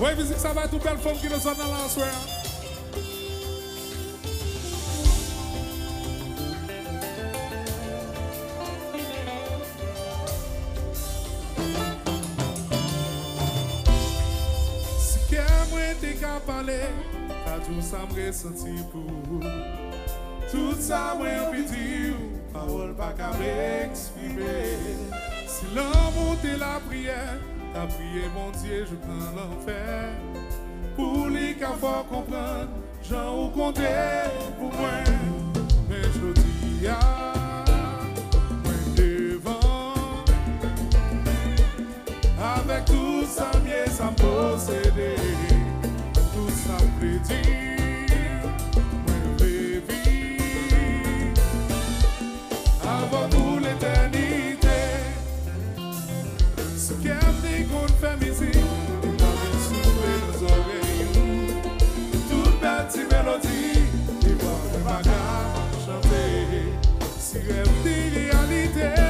Ouais, musique, ça va, toute belle femme qui nous sonne dans la soirée. Si qu'elle m'a été qu'à parler, t'as tout ça me ressenti pour. Tout ça m'a petit, parole pas qu'à m'exprimer. Si l'amour est la prière, t'as prié mon Dieu, je prends l'enfer. Pour les cas faut comprendre, j'en ai compté pour moi. Mais je dis moi devant. Avec tout ça, mieux ça me posséder. Tout ça me prédit, moi vivre. Avant tout l'éternité. Ce qui aime des qu'on fait musique, il va souffler nos oreilles. Toute belle petite mélodie, il va le bagage chanter. Si rêve des réalités,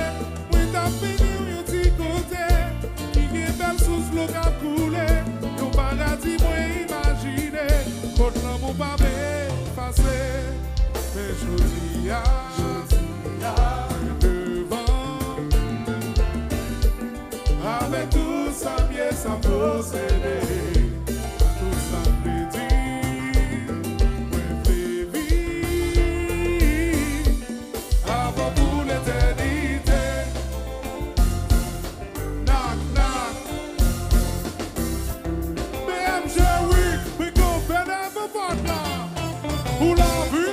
moi t'as fini un petit côté. Qui est belle sous l'eau qui a coulé. Yon paradis, moi imaginer. Contre l'amour pas passer. Mais je dis avec tout ça, bien ça posséder, tout ça prédit, moi vivre, avant pour l'éternité. Knock, knock. Même Jerry, we go better for partner. Pour la vue.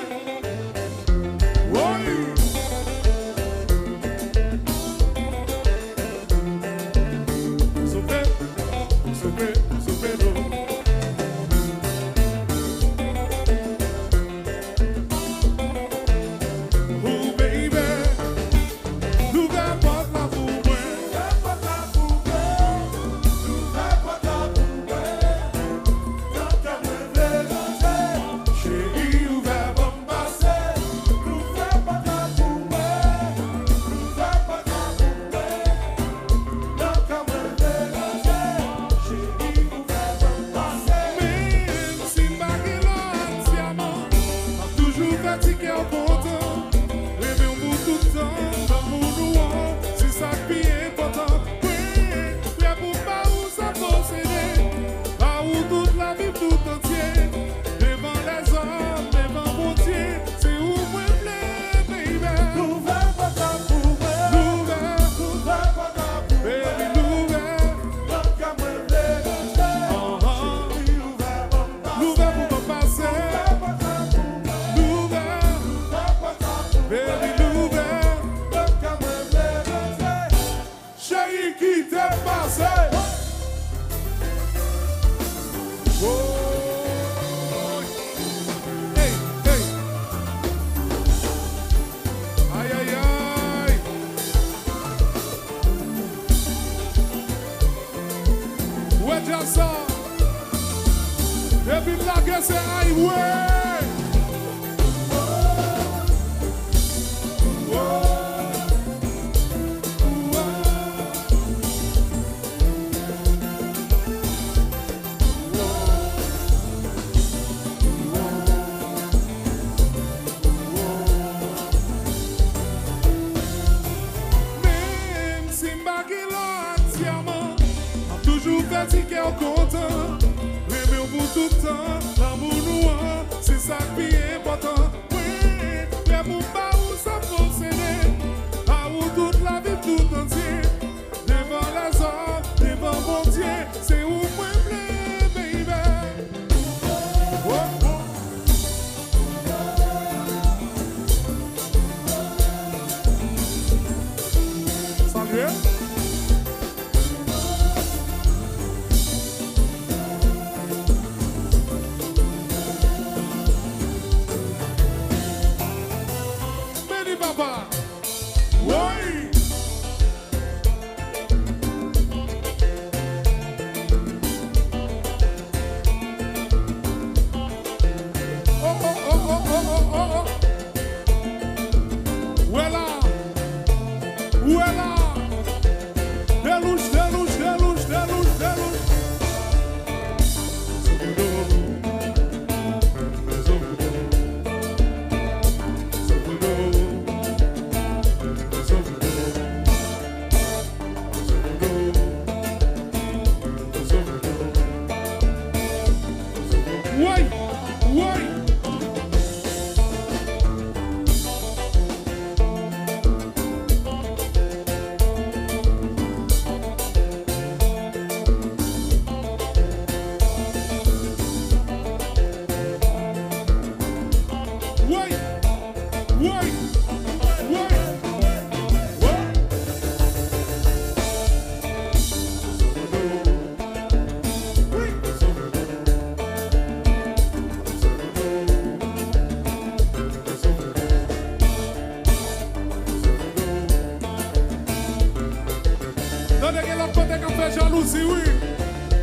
Tandis que l'autre côté qui fait jalousie, oui.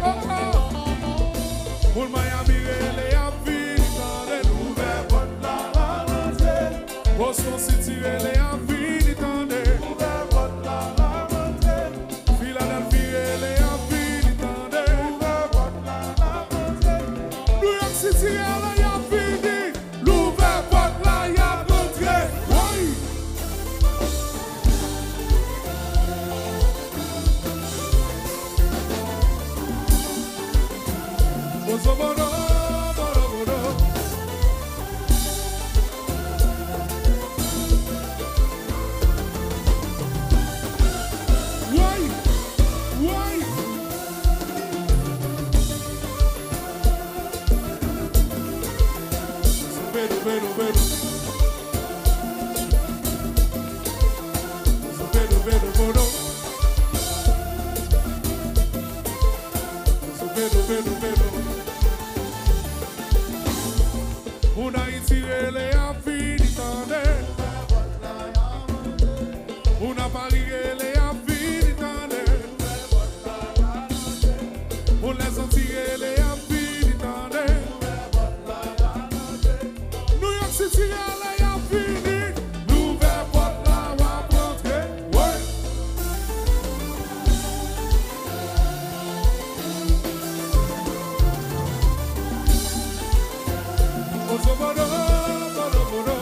Oh oh. Pour Miami, elle est à vie, dans les nouvelles portes la rentrée. Boston City, elle est à vie, dans les nouvelles portes la rentrée. Philadelphie, elle est à vie, dans les nouvelles portes la rentrée. New York City, elle est à vie, l'ouvert porte la rentrée. Oui. Bozobono, borobono. Why? Why? Beto, beto, beto. Beto, beto, bono. Beto, beto, beto. Una Haïti, a fini tande. Una Paris, a fini tande. Una Les Antilles, a fini tande. New York City, a fini. Nouvelle porte la rentrée. Ouais. Bozobono, borobono.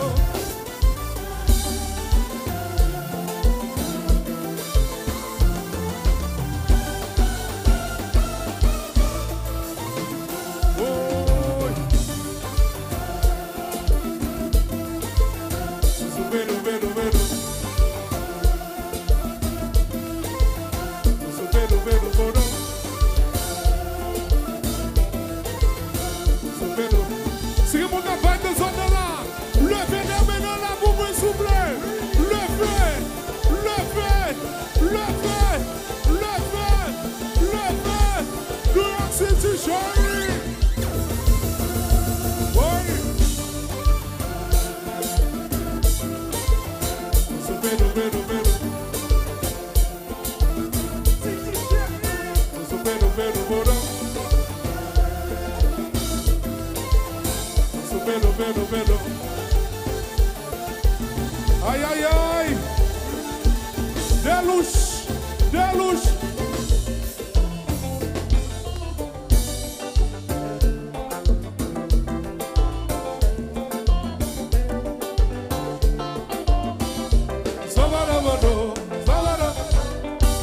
Oh, beto, beto, beto. Beto, beto, bono. Beto. Si vous n'avez pas de zone là, levez les mains là pour vous souffler. Levez, levez, levez, levez, levez. New York City, chérie. Oui. Beto, beto, beto. Beto, beto, bono. Beto, beto, beto. Ai, ai, ai. Deluxe, deluxe. Salvador, Salvador.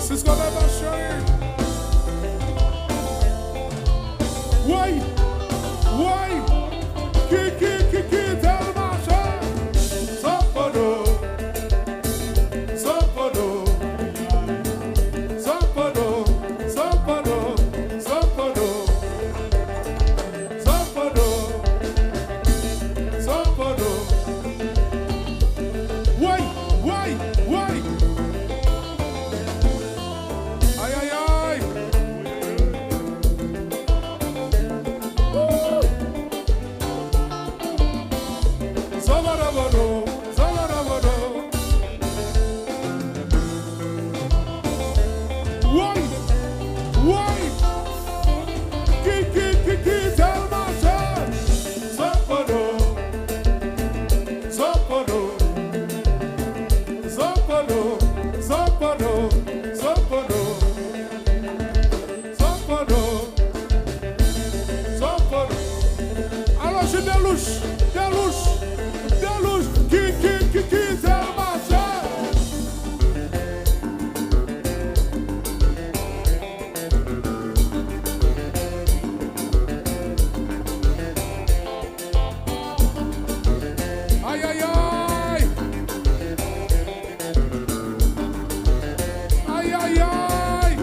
Se escolhe da chérie. Uai, uai. Qui tel marché. Sopodo, Sopodo, Sopodo, Sopodo, Sopodo, Sopodo, Sopodo. Uai, uai, uai. Ai, ai, ai. Salvador, Salvador. Uai, uai. Que tel marché. Sopodo, Sopodo, Sopodo, Sopodo, Sopodo, Sopodo, Sopodo. Alors je délouche, délouche. Deluxe, qui tel marché. Aïe, aïe, aïe. Aïe, aïe, aïe.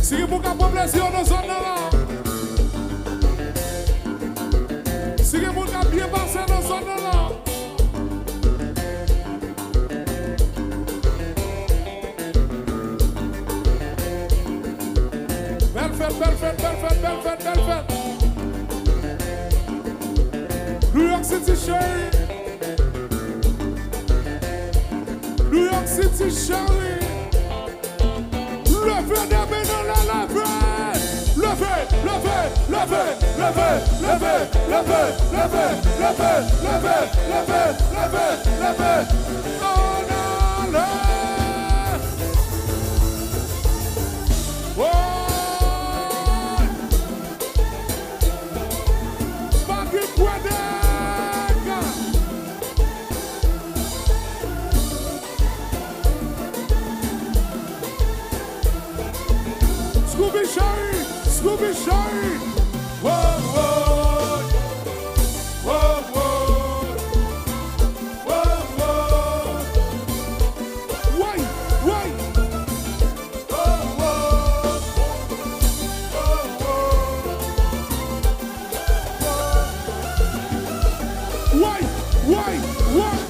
Si vous avez un plaisir dans zone là, si vous avez bien passé dans zone là, New York City Sherry. New York City Sherry. Levez des mains dans la levée. Levez, levez, levez, levez, levez, levez, levez, levez, levez, levez, levez, levez. On allait. Oh. Paki Quedega. Scooby Sherry. Scooby Sherry. Whoa, whoa. Whoa, whoa. Whoa, whoa. Wait, wait. Whoa, whoa. Whoa, whoa. Wait, wait, wait.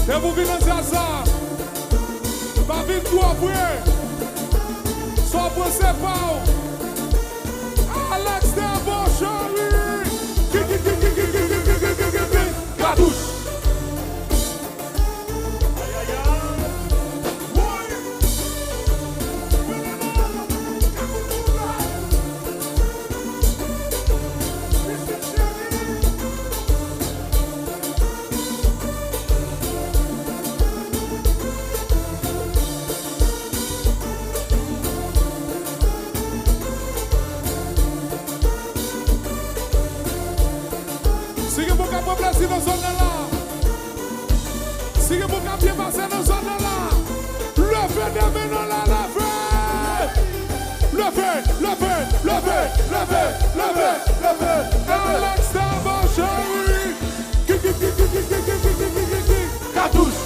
Et vous venez dire ça, pas vite tout après, soit pour ses parents, Alex Debochary, Cartouche. Sigue pour qu'à placer dans zone là. Sigue pour qu'à bien passer dans zone là. Levez des mains dans la levée. Levez, levez, levez, levez, levez, levez. Alex Debochary. Cartouche.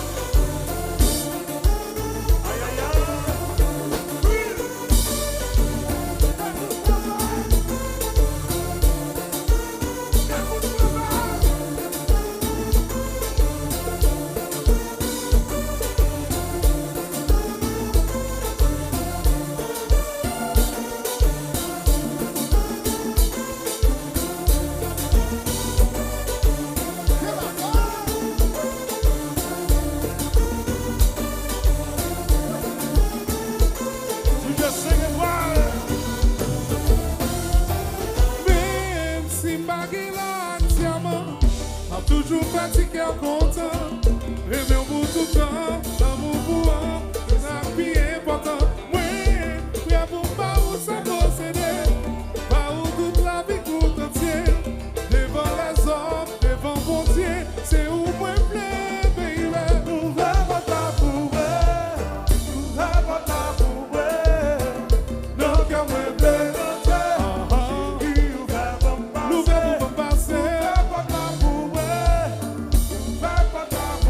Toujours fatigué, content, rêver pour tout temps, l'amour pour un, c'est plus important. Oui, prêt pour pas où ça posséder, pas où toute la vie tout entier, devant les hommes, devant mon Dieu, c'est où moi plaît, baby. Nous verrons ta pouvoir, nous verrons ta pouvoir, non qu'à moi plaît, nous verrons passer.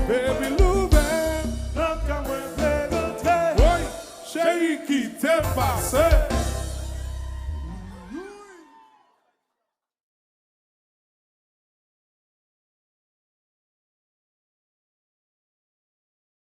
Baby, l'ouvert, non, comme un blé de thé. Oui, chérie, qui t'est passé.